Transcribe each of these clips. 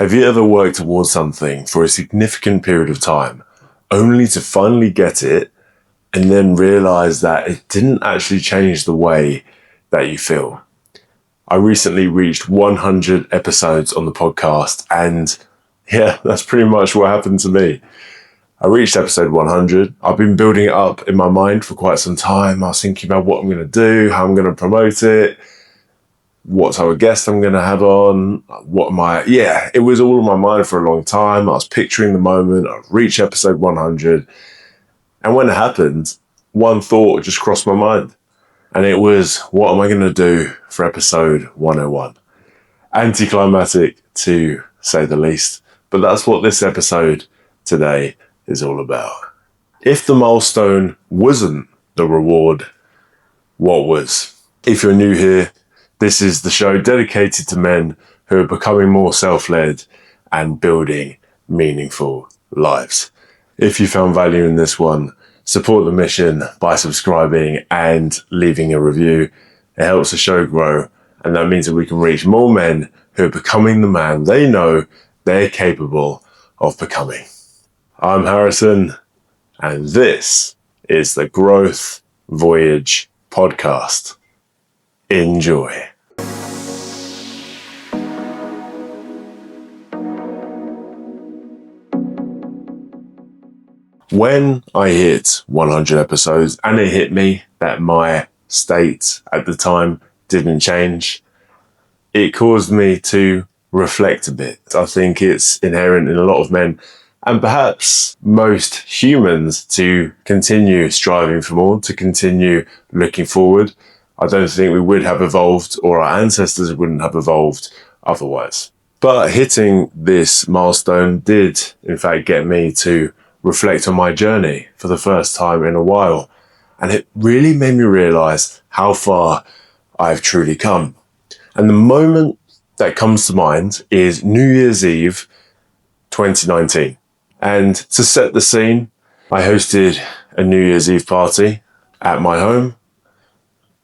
Have you ever worked towards something for a significant period of time, only to finally get it and then realize that it didn't actually change the way that you feel? I recently reached 100 episodes on the podcast, and yeah, that's pretty much what happened to me. I reached episode 100. I've been building it up in my mind for quite some time. I was thinking about what I'm going to do, how I'm going to promote it, what type of guest I'm going to have on, it was all in my mind for a long time. I was picturing the moment. I reached episode 100. And when it happened, one thought just crossed my mind. And it was, what am I going to do for episode 101? Anticlimactic, to say the least. But that's what this episode today is all about. If the milestone wasn't the reward, what was? If you're new here, this is the show dedicated to men who are becoming more self-led and building meaningful lives. If you found value in this one, support the mission by subscribing and leaving a review. It helps the show grow, and that means that we can reach more men who are becoming the man they know they're capable of becoming. I'm Harrison, and this is the Growth Voyage Podcast. Enjoy. When I hit 100 episodes, and it hit me that my state at the time didn't change, it caused me to reflect a bit. I think it's inherent in a lot of men, and perhaps most humans, to continue striving for more, to continue looking forward. I don't think we would have evolved, or our ancestors wouldn't have evolved otherwise. But hitting this milestone did, in fact, get me to reflect on my journey for the first time in a while. And it really made me realize how far I've truly come. And the moment that comes to mind is New Year's Eve 2019. And to set the scene, I hosted a New Year's Eve party at my home.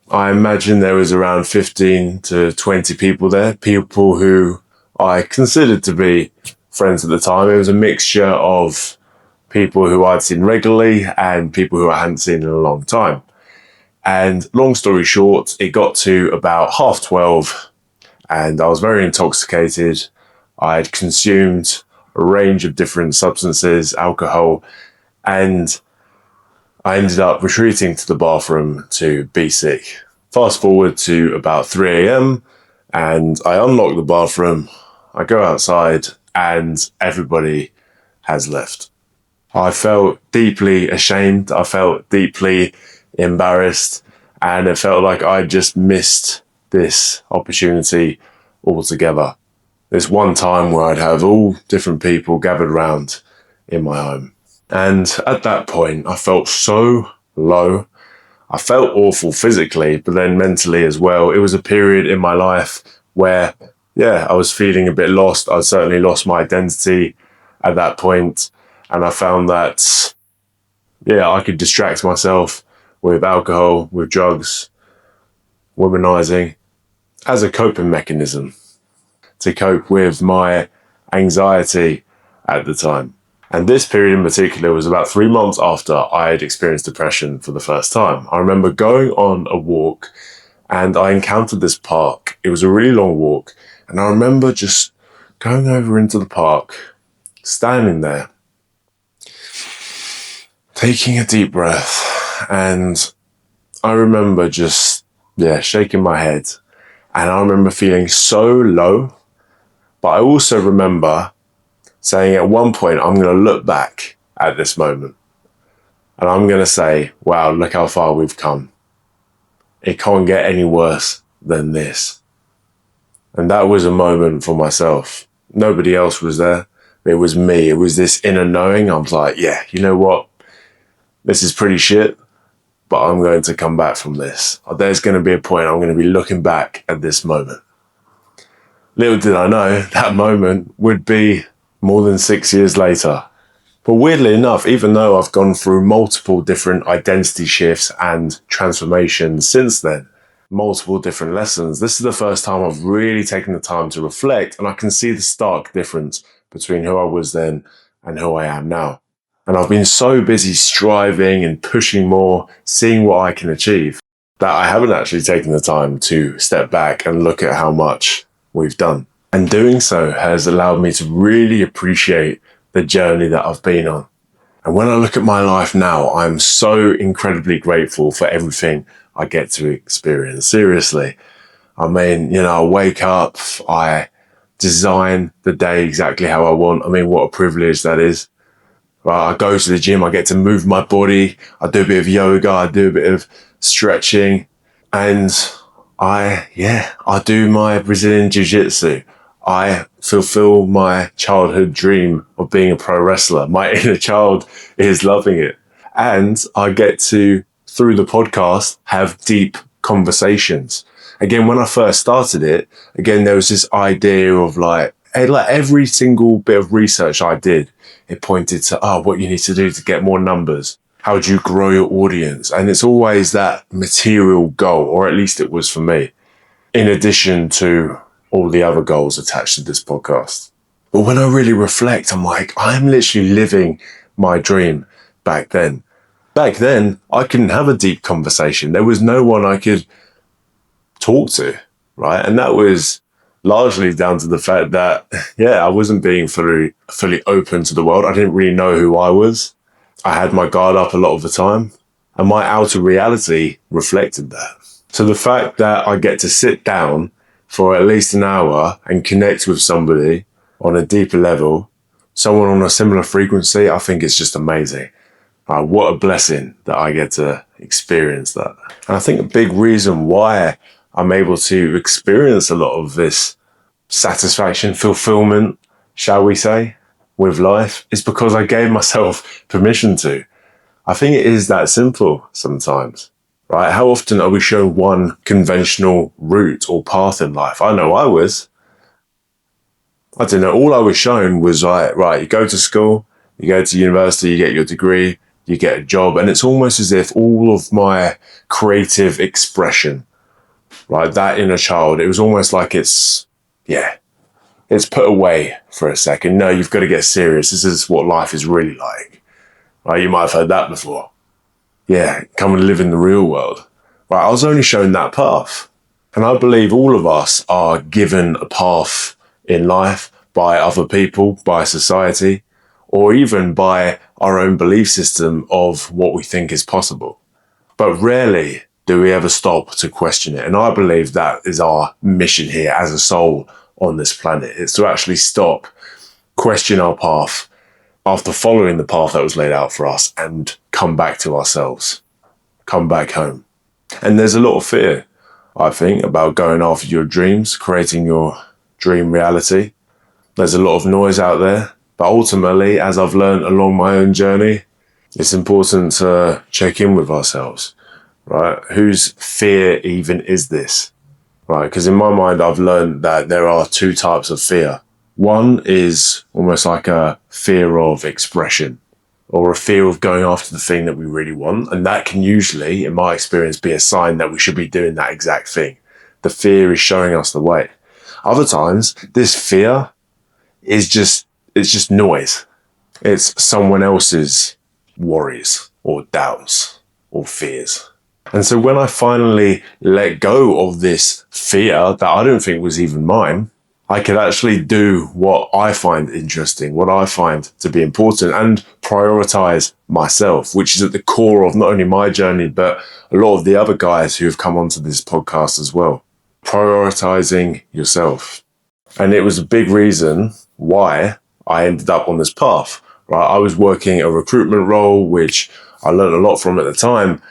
I imagine there was around 15 to 20 people there, people who I considered to be friends at the time. It was a mixture of people who I'd seen regularly and people who I hadn't seen in a long time. And long story short, it got to about 12:30 and I was very intoxicated. I'd consumed a range of different substances, alcohol, and I ended up retreating to the bathroom to be sick. Fast forward to about 3 a.m. and I unlock the bathroom. I go outside and everybody has left. I felt deeply ashamed. I felt deeply embarrassed, and it felt like I just missed this opportunity altogether. This one time where I'd have all different people gathered around in my home. And at that point, I felt so low. I felt awful physically, but then mentally as well. It was a period in my life where, I was feeling a bit lost. I certainly lost my identity at that point. And I found that, I could distract myself with alcohol, with drugs, womanizing, as a coping mechanism to cope with my anxiety at the time. And this period in particular was about 3 months after I had experienced depression for the first time. I remember going on a walk and I encountered this park. It was a really long walk. And I remember just going over into the park, standing there, taking a deep breath. And I remember just, shaking my head. And I remember feeling so low. But I also remember saying at one point, I'm going to look back at this moment and I'm going to say, wow, look how far we've come. It can't get any worse than this. And that was a moment for myself. Nobody else was there. It was me. It was this inner knowing. I was like, you know what? This is pretty shit, but I'm going to come back from this. There's going to be a point I'm going to be looking back at this moment. Little did I know that moment would be more than 6 years later. But weirdly enough, even though I've gone through multiple different identity shifts and transformations since then, multiple different lessons. This is the first time I've really taken the time to reflect, and I can see the stark difference between who I was then and who I am now. And I've been so busy striving and pushing more, seeing what I can achieve, that I haven't actually taken the time to step back and look at how much we've done. And doing so has allowed me to really appreciate the journey that I've been on. And when I look at my life now, I'm so incredibly grateful for everything I get to experience. Seriously. I mean, I wake up, I design the day exactly how I want. I mean, what a privilege that is. I go to the gym, I get to move my body, I do a bit of yoga, I do a bit of stretching, and I do my Brazilian Jiu-Jitsu. I fulfill my childhood dream of being a pro wrestler. My inner child is loving it. And I get to, through the podcast, have deep conversations. Again, when I first started it, there was this idea of like every single bit of research I did, it pointed to, what you need to do to get more numbers. How do you grow your audience? And it's always that material goal, or at least it was for me, in addition to all the other goals attached to this podcast. But when I really reflect, I'm like, I'm literally living my dream back then. Back then, I couldn't have a deep conversation. There was no one I could talk to, right? And that was largely down to the fact that, I wasn't being fully open to the world. I didn't really know who I was. I had my guard up a lot of the time, and my outer reality reflected that. So the fact that I get to sit down for at least an hour and connect with somebody on a deeper level, someone on a similar frequency, I think it's just amazing. What a blessing that I get to experience that. And I think a big reason why I'm able to experience a lot of this satisfaction, fulfillment, shall we say, with life is because I gave myself permission to. I think it is that simple sometimes, right? How often are we shown one conventional route or path in life? I know I was. I don't know. All I was shown was like, right, you go to school, you go to university, you get your degree, you get a job. And it's almost as if all of my creative expression, right, that inner child, it was almost like it's put away for a second. No, you've got to get serious. This is what life is really like. Right? You might have heard that before. Yeah, come and live in the real world. Right, I was only shown that path. And I believe all of us are given a path in life by other people, by society, or even by our own belief system of what we think is possible. But rarely do we ever stop to question it. And I believe that is our mission here as a soul on this planet. It's to actually stop, question our path after following the path that was laid out for us, and come back to ourselves, come back home. And there's a lot of fear, I think, about going after your dreams, creating your dream reality. There's a lot of noise out there, but ultimately, as I've learned along my own journey, it's important to check in with ourselves, right? Whose fear even is this, right? Because in my mind, I've learned that there are two types of fear. One is almost like a fear of expression, or a fear of going after the thing that we really want. And that can usually, in my experience, be a sign that we should be doing that exact thing. The fear is showing us the way. Other times, this fear is just noise. It's someone else's worries or doubts or fears. And so when I finally let go of this fear that I don't think was even mine, I could actually do what I find interesting, what I find to be important, and prioritize myself, which is at the core of not only my journey, but a lot of the other guys who have come onto this podcast as well. Prioritizing yourself. And it was a big reason why I ended up on this path, right? I was working a recruitment role, which I learned a lot from at the time,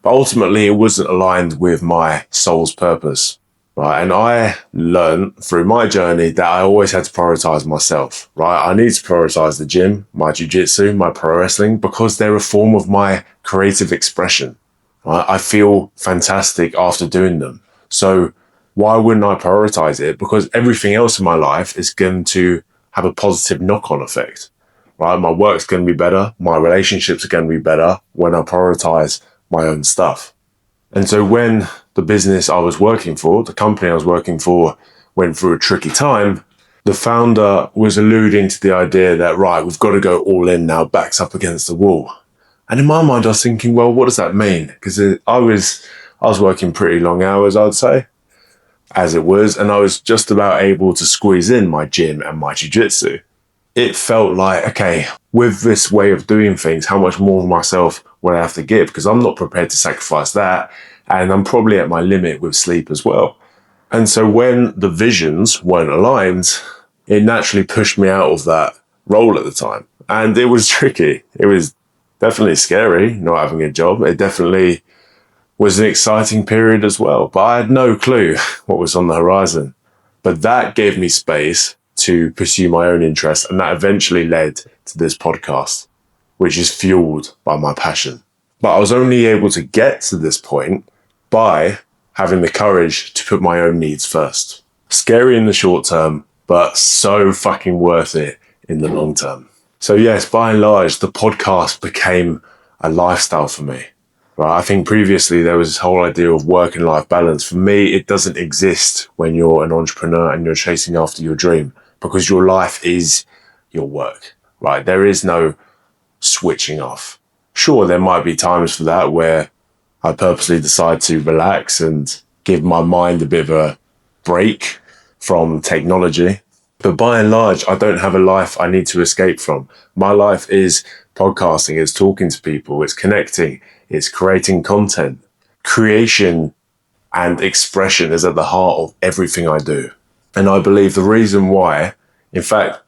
but ultimately it wasn't aligned with my soul's purpose. Right, and I learned through my journey that I always had to prioritize myself, right? I need to prioritize the gym, my jiu-jitsu, my pro wrestling, because they're a form of my creative expression, right? I feel fantastic after doing them. So why wouldn't I prioritize it? Because everything else in my life is going to have a positive knock-on effect, right? My work's going to be better. My relationships are going to be better when I prioritize my own stuff. And so when the business I was working for, the company I was working for, went through a tricky time, the founder was alluding to the idea that, right, we've got to go all in now, backs up against the wall. And in my mind, I was thinking, well, what does that mean? Because I was working pretty long hours, I'd say, as it was, and I was just about able to squeeze in my gym and my jiu-jitsu. It felt like, okay, with this way of doing things, how much more of myself would I have to give? Because I'm not prepared to sacrifice that. And I'm probably at my limit with sleep as well. And so when the visions weren't aligned, it naturally pushed me out of that role at the time. And it was tricky. It was definitely scary not having a job. It definitely was an exciting period as well. But I had no clue what was on the horizon. But that gave me space to pursue my own interests. And that eventually led to this podcast, which is fueled by my passion. But I was only able to get to this point by having the courage to put my own needs first. Scary in the short term, but so fucking worth it in the long term. So yes, by and large, the podcast became a lifestyle for me. Right? I think previously there was this whole idea of work and life balance. For me, it doesn't exist when you're an entrepreneur and you're chasing after your dream, because your life is your work, right? There is no switching off. Sure, there might be times for that where I purposely decide to relax and give my mind a bit of a break from technology. But by and large, I don't have a life I need to escape from. My life is podcasting, it's talking to people, it's connecting, it's creating content. Creation and expression is at the heart of everything I do. And I believe the reason why, in fact,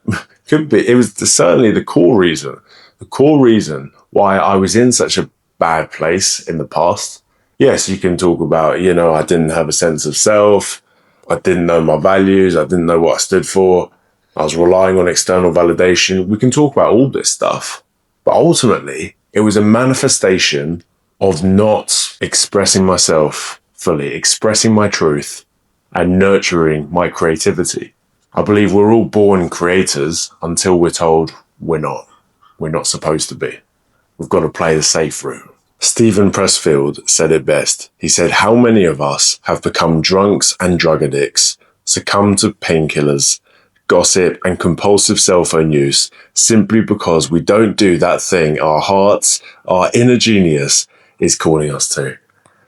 it was certainly the core reason why I was in such a bad place in the past. Yes, you can talk about, I didn't have a sense of self. I didn't know my values. I didn't know what I stood for. I was relying on external validation. We can talk about all this stuff. But ultimately, it was a manifestation of not expressing myself fully, expressing my truth, and nurturing my creativity. I believe we're all born creators until we're told we're not. We're not supposed to be. We've got to play the safe route. Stephen Pressfield said it best. He said, how many of us have become drunks and drug addicts, succumbed to painkillers, gossip, and compulsive cell phone use simply because we don't do that thing our hearts, our inner genius is calling us to?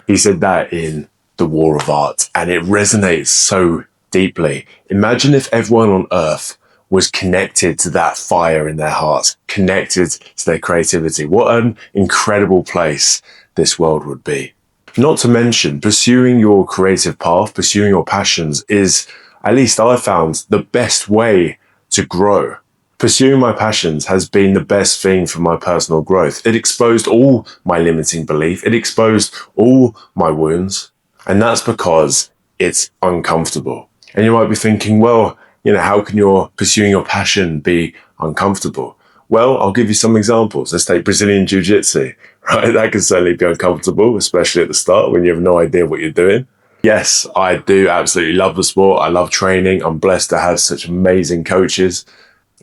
He said that in The War of Art, and it resonates so deeply. Imagine if everyone on Earth was connected to that fire in their hearts, connected to their creativity. What an incredible place this world would be. Not to mention, pursuing your creative path, pursuing your passions is, at least I found, the best way to grow. Pursuing my passions has been the best thing for my personal growth. It exposed all my limiting belief. It exposed all my wounds. And that's because it's uncomfortable. And you might be thinking, well, how can your pursuing your passion be uncomfortable? Well, I'll give you some examples. Let's take Brazilian Jiu-Jitsu, right? That can certainly be uncomfortable, especially at the start when you have no idea what you're doing. Yes, I do absolutely love the sport. I love training. I'm blessed to have such amazing coaches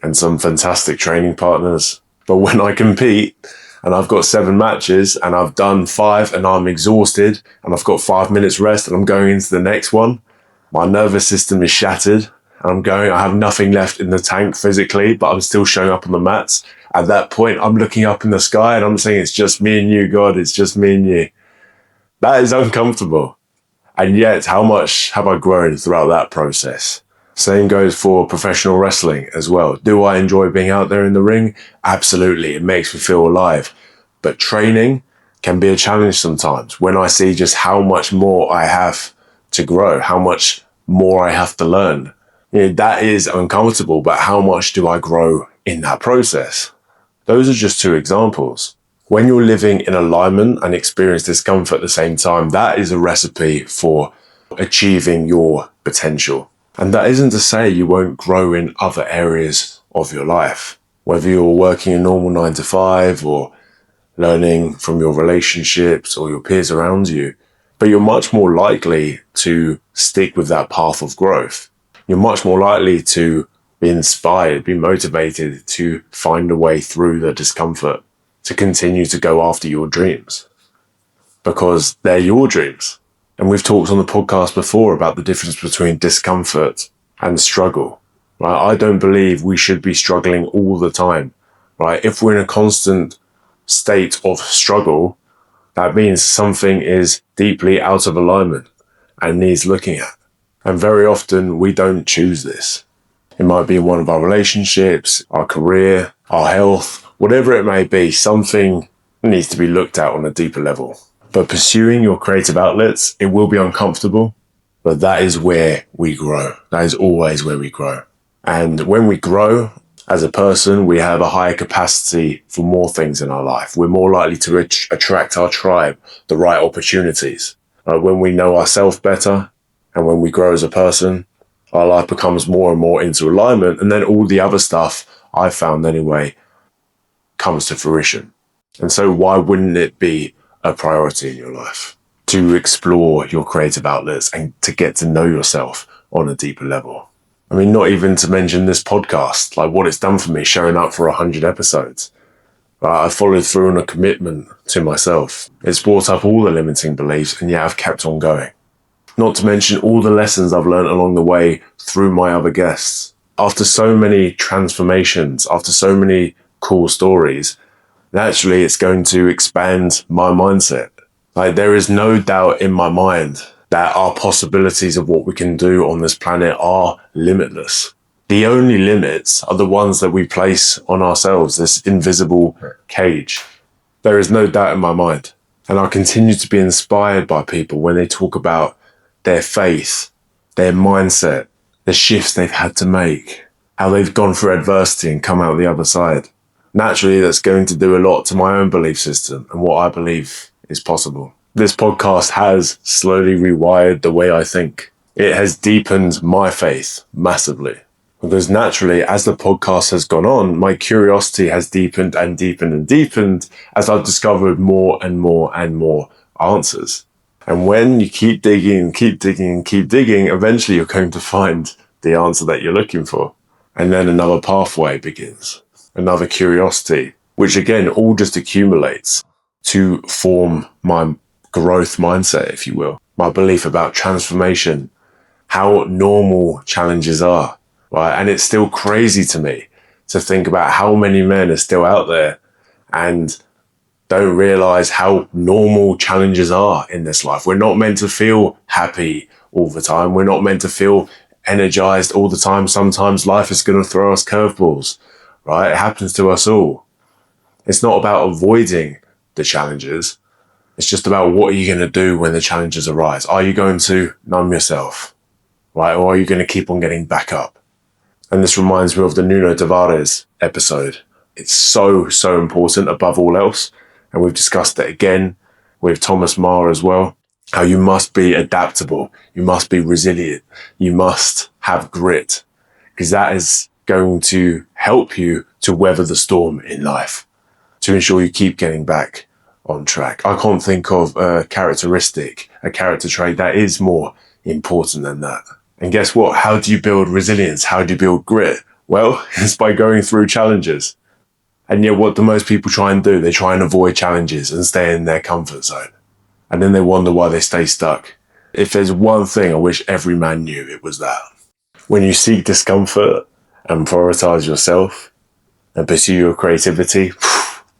and some fantastic training partners. But when I compete and I've got 7 matches and I've done 5 and I'm exhausted and I've got 5 minutes rest and I'm going into the next one, my nervous system is shattered. And I have nothing left in the tank physically, but I'm still showing up on the mats. At that point, I'm looking up in the sky and I'm saying, it's just me and you, God, it's just me and you. That is uncomfortable. And yet, how much have I grown throughout that process? Same goes for professional wrestling as well. Do I enjoy being out there in the ring? Absolutely. It makes me feel alive. But training can be a challenge sometimes when I see just how much more I have to grow, how much more I have to learn. That is uncomfortable, but how much do I grow in that process? Those are just 2 examples. When you're living in alignment and experience discomfort at the same time, that is a recipe for achieving your potential. And that isn't to say you won't grow in other areas of your life. Whether you're working a normal 9 to 5 or learning from your relationships or your peers around you, but you're much more likely to stick with that path of growth. You're much more likely to be inspired, be motivated to find a way through the discomfort, to continue to go after your dreams. Because they're your dreams. And we've talked on the podcast before about the difference between discomfort and struggle, right? I don't believe we should be struggling all the time, right? If we're in a constant state of struggle, that means something is deeply out of alignment and needs looking at. And very often we don't choose this. It might be in one of our relationships, our career, our health, whatever it may be, something needs to be looked at on a deeper level. But pursuing your creative outlets, it will be uncomfortable, but that is where we grow. That is always where we grow. And when we grow as a person, we have a higher capacity for more things in our life. We're more likely to attract our tribe, the right opportunities. When we know ourselves better and when we grow as a person, our life becomes more and more into alignment. And then all the other stuff, I found anyway, comes to fruition. And so why wouldn't it be a priority in your life to explore your creative outlets and to get to know yourself on a deeper level? I mean, not even to mention this podcast, like what it's done for me, showing up for 100 episodes. I followed through on a commitment to myself. It's brought up all the limiting beliefs, and yet I've kept on going. Not to mention all the lessons I've learned along the way through my other guests. After so many transformations, after so many cool stories, naturally it's going to expand my mindset. Like, there is no doubt in my mind that our possibilities of what we can do on this planet are limitless. The only limits are the ones that we place on ourselves, this invisible cage. There is no doubt in my mind. And I continue to be inspired by people when they talk about their faith, their mindset, the shifts they've had to make, how they've gone through adversity and come out the other side. Naturally, that's going to do a lot to my own belief system and what I believe is possible. This podcast has slowly rewired the way I think. It has deepened my faith massively. Because naturally, as the podcast has gone on, my curiosity has deepened and deepened and deepened as I've discovered more and more and more answers. And when you keep digging and keep digging and keep digging, eventually you're going to find the answer that you're looking for. And then another pathway begins, another curiosity, which again, all just accumulates to form my growth mindset, if you will. My belief about transformation, how normal challenges are, right? And it's still crazy to me to think about how many men are still out there and don't realize how normal challenges are in this life. We're not meant to feel happy all the time. We're not meant to feel energized all the time. Sometimes life is going to throw us curveballs, right? It happens to us all. It's not about avoiding the challenges. It's just about what are you going to do when the challenges arise? Are you going to numb yourself, right? Or are you going to keep on getting back up? And this reminds me of the Nuno Tavares episode. It's so, so important above all else. And we've discussed it again with Thomas Marr as well, how you must be adaptable. You must be resilient. You must have grit, because that is going to help you to weather the storm in life, to ensure you keep getting back on track. I can't think of a characteristic, a character trait that is more important than that. And guess what? How do you build resilience? How do you build grit? Well, it's by going through challenges. And yet what do most people try and do? They try and avoid challenges and stay in their comfort zone. And then they wonder why they stay stuck. If there's one thing I wish every man knew, it was that. When you seek discomfort and prioritize yourself and pursue your creativity,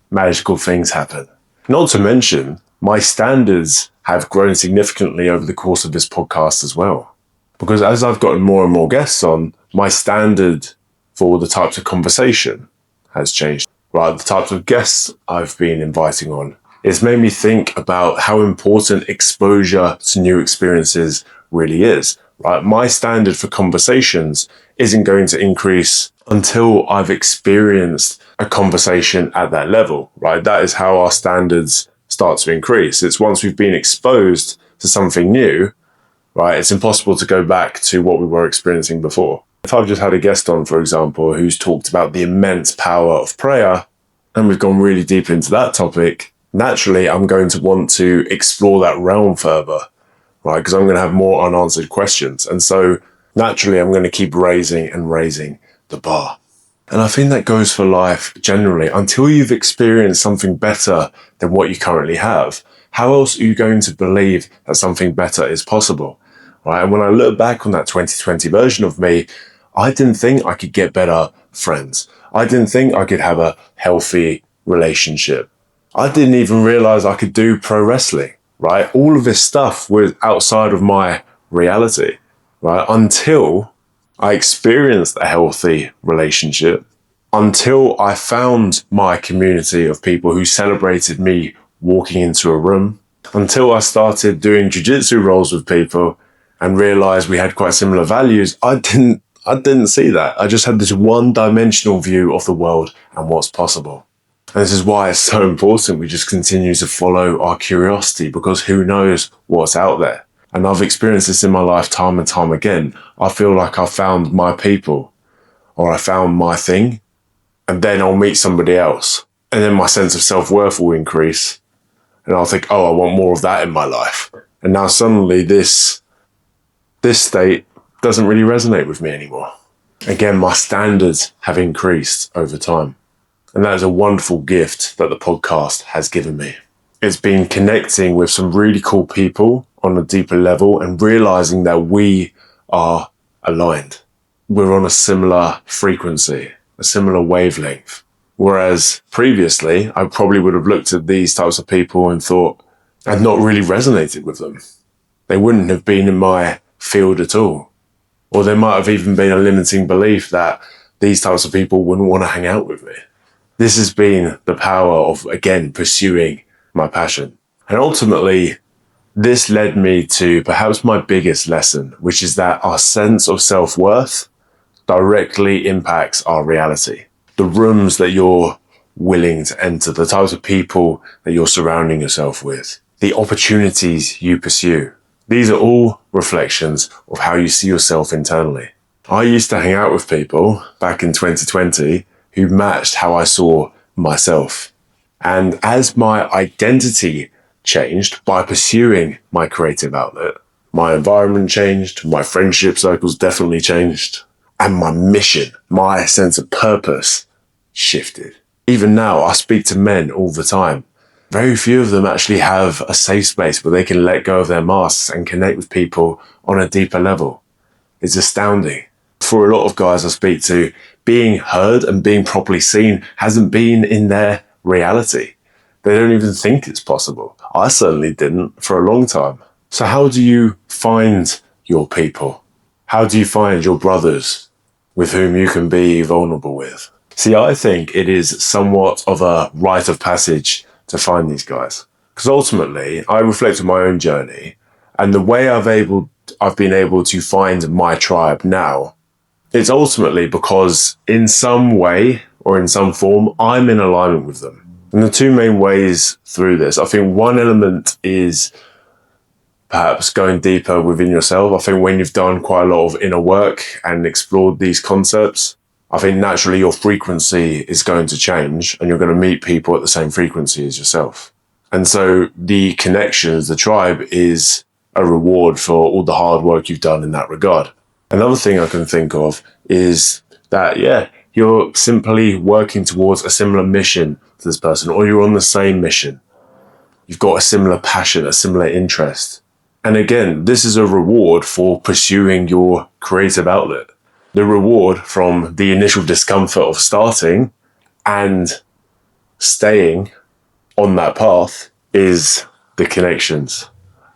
magical things happen. Not to mention, my standards have grown significantly over the course of this podcast as well. Because as I've gotten more and more guests on, my standard for the types of conversation has changed. Right, the types of guests I've been inviting on. It's made me think about how important exposure to new experiences really is. Right, my standard for conversations isn't going to increase until I've experienced a conversation at that level. Right, that is how our standards start to increase. It's once we've been exposed to something new, right, it's impossible to go back to what we were experiencing before. If I've just had a guest on, for example, who's talked about the immense power of prayer, and we've gone really deep into that topic, naturally I'm going to want to explore that realm further, right? Because I'm going to have more unanswered questions. And so naturally I'm going to keep raising and raising the bar. And I think that goes for life generally. Until you've experienced something better than what you currently have, how else are you going to believe that something better is possible? Right? And when I look back on that 2020 version of me, I didn't think I could get better friends. I didn't think I could have a healthy relationship. I didn't even realize I could do pro wrestling, right? All of this stuff was outside of my reality, right? Until I experienced a healthy relationship, until I found my community of people who celebrated me walking into a room, until I started doing jiu-jitsu roles with people and realized we had quite similar values. I didn't see that. I just had this one-dimensional view of the world and what's possible. And this is why it's so important we just continue to follow our curiosity, because who knows what's out there. And I've experienced this in my life time and time again. I feel like I found my people, or I found my thing, and then I'll meet somebody else. And then my sense of self-worth will increase. And I'll think, oh, I want more of that in my life. And now suddenly this state doesn't really resonate with me anymore. Again, my standards have increased over time. And that is a wonderful gift that the podcast has given me. It's been connecting with some really cool people on a deeper level and realizing that we are aligned. We're on a similar frequency, a similar wavelength. Whereas previously, I probably would have looked at these types of people and thought I'd not really resonated with them. They wouldn't have been in my field at all. Or there might have even been a limiting belief that these types of people wouldn't want to hang out with me. This has been the power of, again, pursuing my passion. And ultimately, this led me to perhaps my biggest lesson, which is that our sense of self-worth directly impacts our reality. The rooms that you're willing to enter, the types of people that you're surrounding yourself with, the opportunities you pursue. These are all reflections of how you see yourself internally. I used to hang out with people back in 2020 who matched how I saw myself. And as my identity changed by pursuing my creative outlet, my environment changed, my friendship circles definitely changed, and my mission, my sense of purpose shifted. Even now, I speak to men all the time. Very few of them actually have a safe space where they can let go of their masks and connect with people on a deeper level. It's astounding. For a lot of guys I speak to, being heard and being properly seen hasn't been in their reality. They don't even think it's possible. I certainly didn't for a long time. So how do you find your people? How do you find your brothers with whom you can be vulnerable with? See, I think it is somewhat of a rite of passage to find these guys. Because ultimately, I reflect on my own journey, and the way I've been able to find my tribe now, it's ultimately because in some way or in some form, I'm in alignment with them. And the two main ways through this, I think one element is perhaps going deeper within yourself. I think when you've done quite a lot of inner work and explored these concepts, I think naturally your frequency is going to change and you're going to meet people at the same frequency as yourself. And so the connections, the tribe is a reward for all the hard work you've done in that regard. Another thing I can think of is that, you're simply working towards a similar mission to this person, or you're on the same mission. You've got a similar passion, a similar interest. And again, this is a reward for pursuing your creative outlet. The reward from the initial discomfort of starting and staying on that path is the connections,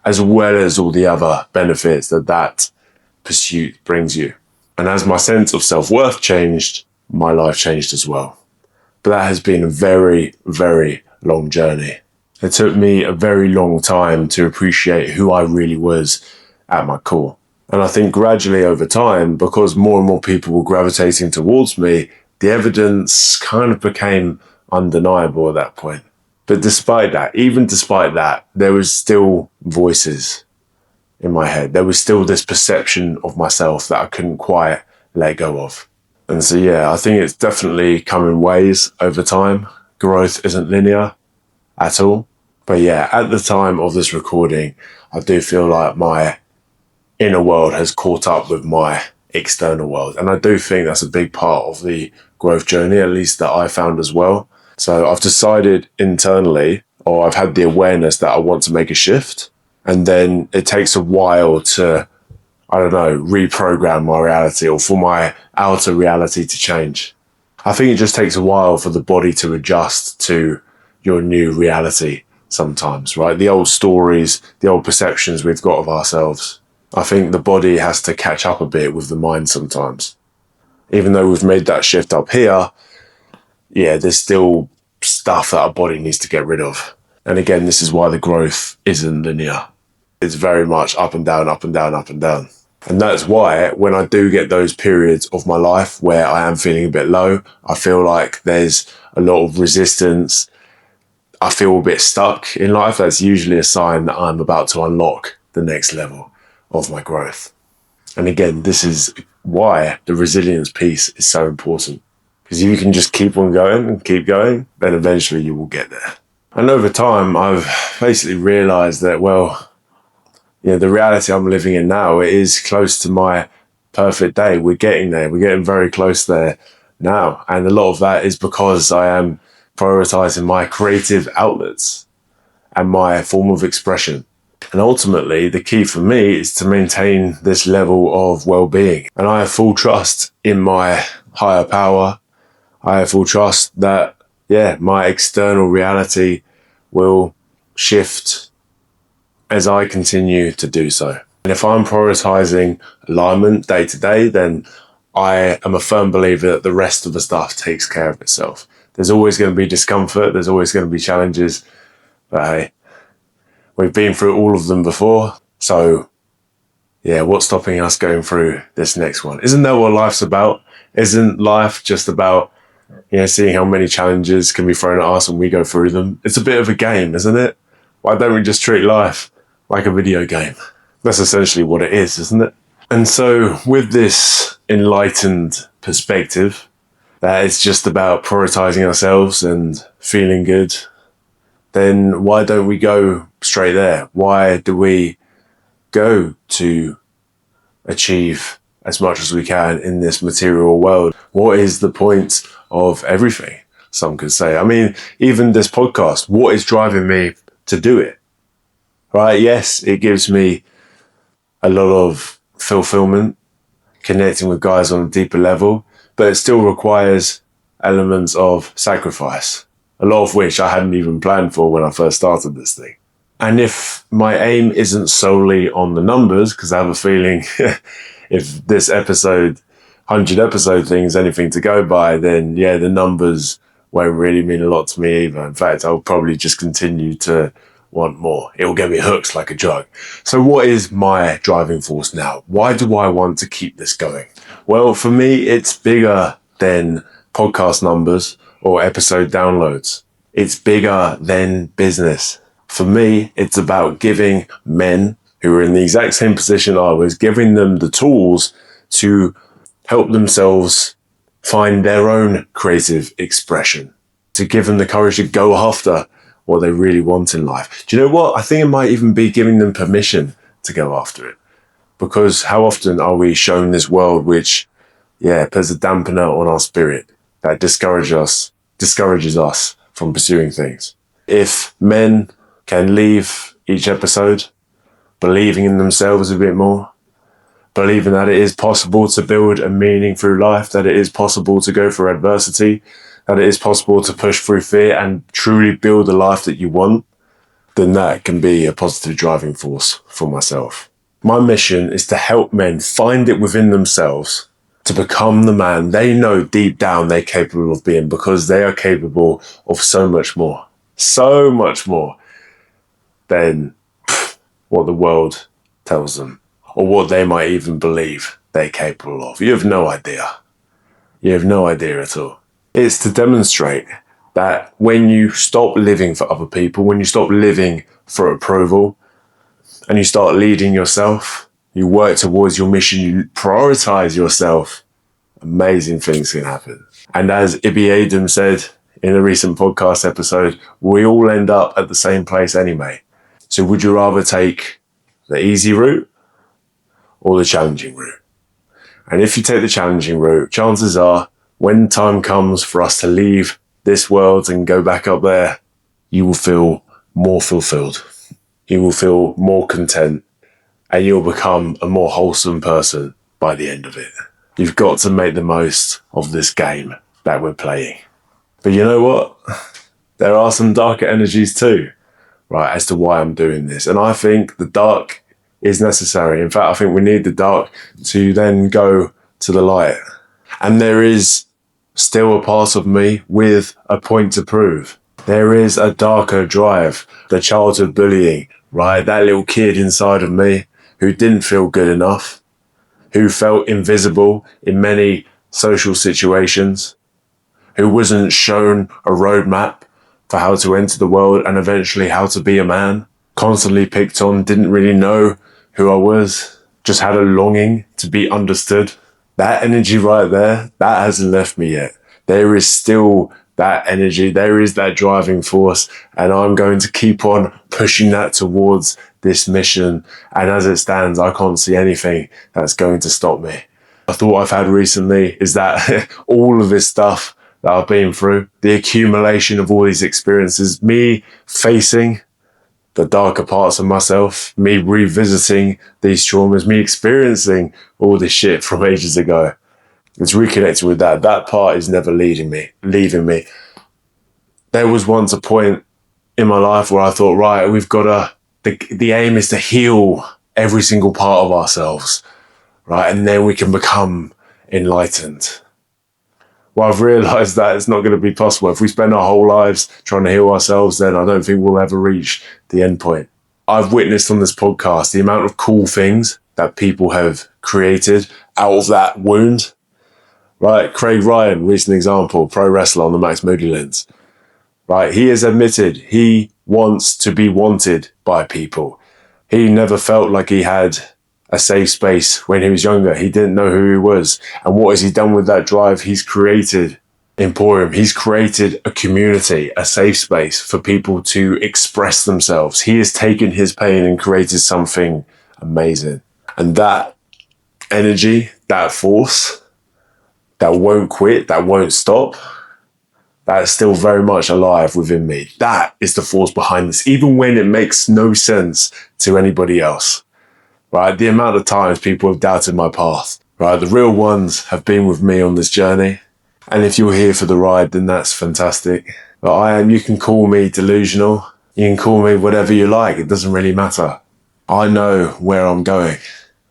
as well as all the other benefits that pursuit brings you. And as my sense of self-worth changed, my life changed as well. But that has been a very, very long journey. It took me a very long time to appreciate who I really was at my core. And I think gradually over time, because more and more people were gravitating towards me, the evidence kind of became undeniable at that point. But despite that, there was still voices in my head. There was still this perception of myself that I couldn't quite let go of. And so, I think it's definitely come in waves over time. Growth isn't linear at all. But at the time of this recording, I do feel like my inner world has caught up with my external world. And I do think that's a big part of the growth journey, at least that I found as well. So I've decided internally, or I've had the awareness that I want to make a shift. And then it takes a while to, reprogram my reality or for my outer reality to change. I think it just takes a while for the body to adjust to your new reality sometimes, right? The old stories, the old perceptions we've got of ourselves. I think the body has to catch up a bit with the mind sometimes. Even though we've made that shift up here, there's still stuff that our body needs to get rid of. And again, this is why the growth isn't linear. It's very much up and down, up and down, up and down. And that's why when I do get those periods of my life where I am feeling a bit low, I feel like there's a lot of resistance, I feel a bit stuck in life, that's usually a sign that I'm about to unlock the next level of my growth. And again, this is why the resilience piece is so important. Because if you can just keep on going and keep going, then eventually you will get there. And over time, I've basically realized that, the reality I'm living in now, it is close to my perfect day. We're getting there. We're getting very close there now. And a lot of that is because I am prioritizing my creative outlets and my form of expression. And ultimately, the key for me is to maintain this level of well-being. And I have full trust in my higher power. I have full trust that, my external reality will shift as I continue to do so. And if I'm prioritizing alignment day to day, then I am a firm believer that the rest of the stuff takes care of itself. There's always going to be discomfort. There's always going to be challenges. But hey, we've been through all of them before. So what's stopping us going through this next one? Isn't that what life's about? Isn't life just about, seeing how many challenges can be thrown at us and we go through them? It's a bit of a game, isn't it? Why don't we just treat life like a video game? That's essentially what it is, isn't it? And so with this enlightened perspective, that it's just about prioritizing ourselves and feeling good, then why don't we go straight there? Why do we go to achieve as much as we can in this material world? What is the point of everything? Some could say. I mean, even this podcast, what is driving me to do it? Right? Yes, it gives me a lot of fulfillment, connecting with guys on a deeper level, but it still requires elements of sacrifice, a lot of which I hadn't even planned for when I first started this thing. And if my aim isn't solely on the numbers, because I have a feeling if this 100 episode thing is anything to go by, then the numbers won't really mean a lot to me either. In fact, I'll probably just continue to want more. It will get me hooked like a drug. So what is my driving force now? Why do I want to keep this going? Well, for me, it's bigger than podcast numbers or episode downloads. It's bigger than business. For me, it's about giving men who are in the exact same position I was, giving them the tools to help themselves find their own creative expression, to give them the courage to go after what they really want in life. Do you know what? I think it might even be giving them permission to go after it. Because how often are we shown this world which, puts a dampener on our spirit, that discourages us from pursuing things. If men can leave each episode believing in themselves a bit more, believing that it is possible to build a meaning through life, that it is possible to go through adversity, that it is possible to push through fear and truly build the life that you want, then that can be a positive driving force for myself. My mission is to help men find it within themselves to become the man they know deep down they're capable of being, because they are capable of so much more than what the world tells them, or what they might even believe they're capable of. You have no idea. You have no idea at all. It's to demonstrate that when you stop living for other people, when you stop living for approval, and you start leading yourself, you work towards your mission, you prioritize yourself, amazing things can happen. And as Ibby Adam said in a recent podcast episode, we all end up at the same place anyway. So would you rather take the easy route or the challenging route? And if you take the challenging route, chances are when time comes for us to leave this world and go back up there, you will feel more fulfilled. You will feel more content, and you'll become a more wholesome person by the end of it. You've got to make the most of this game that we're playing. But you know what? There are some darker energies too, right, as to why I'm doing this. And I think the dark is necessary. In fact, I think we need the dark to then go to the light. And there is still a part of me with a point to prove. There is a darker drive, the childhood bullying, right? That little kid inside of me who didn't feel good enough, who felt invisible in many social situations, who wasn't shown a roadmap for how to enter the world and eventually how to be a man, constantly picked on, didn't really know who I was, just had a longing to be understood. That energy right there, that hasn't left me yet. There is still that energy, there is that driving force, and I'm going to keep on pushing that towards this mission. And as it stands, I can't see anything that's going to stop me. A thought I've had recently is that all of this stuff that I've been through, the accumulation of all these experiences, me facing the darker parts of myself, me revisiting these traumas, me experiencing all this shit from ages ago, it's reconnected with that. That part is never leaving me. There was once a point in my life where I thought, right, we've got the aim is to heal every single part of ourselves, right? And then we can become enlightened. Well, I've realised that it's not going to be possible. If we spend our whole lives trying to heal ourselves, then I don't think we'll ever reach the end point. I've witnessed on this podcast the amount of cool things that people have created out of that wound. Right, Craig Ryan, recent example, pro wrestler on the Max Moody lens. Right, he has admitted he wants to be wanted by people. He never felt like he had a safe space when he was younger. He didn't know who he was. And what has he done with that drive? He's created Emporium. He's created a community, a safe space for people to express themselves. He has taken his pain and created something amazing. And that energy, that force, that won't quit, that won't stop, that's still very much alive within me. That is the force behind this, even when it makes no sense to anybody else. Right? The amount of times people have doubted my path. Right? The real ones have been with me on this journey. And if you're here for the ride, then that's fantastic. But you can call me delusional. You can call me whatever you like. It doesn't really matter. I know where I'm going.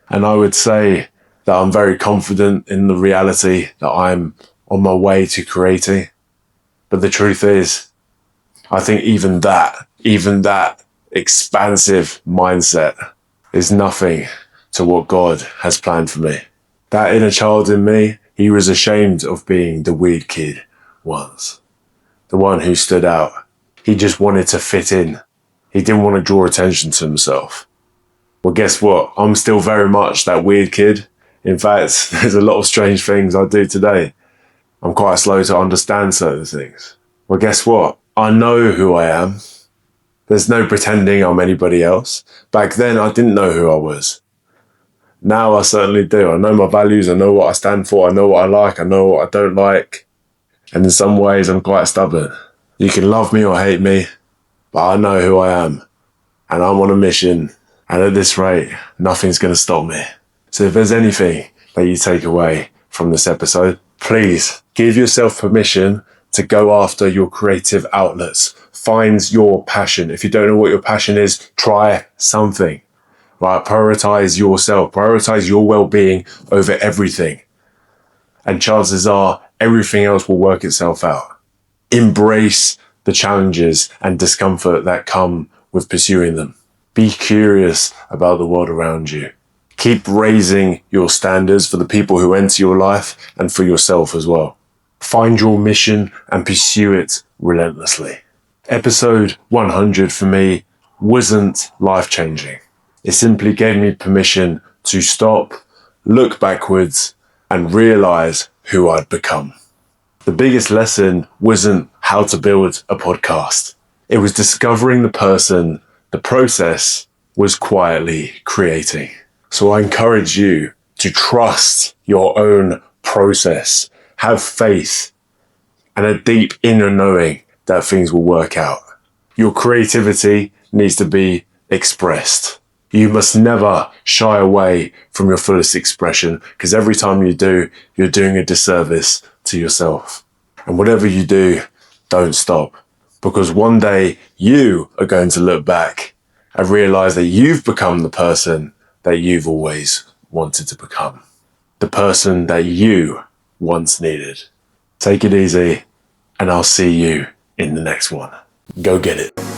And I would say that I'm very confident in the reality that I'm on my way to creating. But the truth is, I think even that expansive mindset is nothing to what God has planned for me. That inner child in me, he was ashamed of being the weird kid once. The one who stood out. He just wanted to fit in. He didn't want to draw attention to himself. Well, guess what? I'm still very much that weird kid. In fact, there's a lot of strange things I do today. I'm quite slow to understand certain things. Well, guess what? I know who I am. There's no pretending I'm anybody else. Back then, I didn't know who I was. Now I certainly do. I know my values. I know what I stand for. I know what I like. I know what I don't like. And in some ways, I'm quite stubborn. You can love me or hate me, but I know who I am. And I'm on a mission. And at this rate, nothing's going to stop me. So if there's anything that you take away from this episode, please give yourself permission to go after your creative outlets. Find your passion. If you don't know what your passion is, try something. Right? Prioritize yourself. Prioritize your well-being over everything. And chances are everything else will work itself out. Embrace the challenges and discomfort that come with pursuing them. Be curious about the world around you. Keep raising your standards for the people who enter your life and for yourself as well. Find your mission and pursue it relentlessly. Episode 100 for me wasn't life-changing. It simply gave me permission to stop, look backwards, and realize who I'd become. The biggest lesson wasn't how to build a podcast. It was discovering the person the process was quietly creating. So I encourage you to trust your own process Have faith and a deep inner knowing that things will work out. Your creativity needs to be expressed. You must never shy away from your fullest expression, because every time you do, you're doing a disservice to yourself. And whatever you do, don't stop, because one day you are going to look back and realize that you've become the person that you've always wanted to become, the person that you once needed. Take it easy, and I'll see you in the next one. Go get it.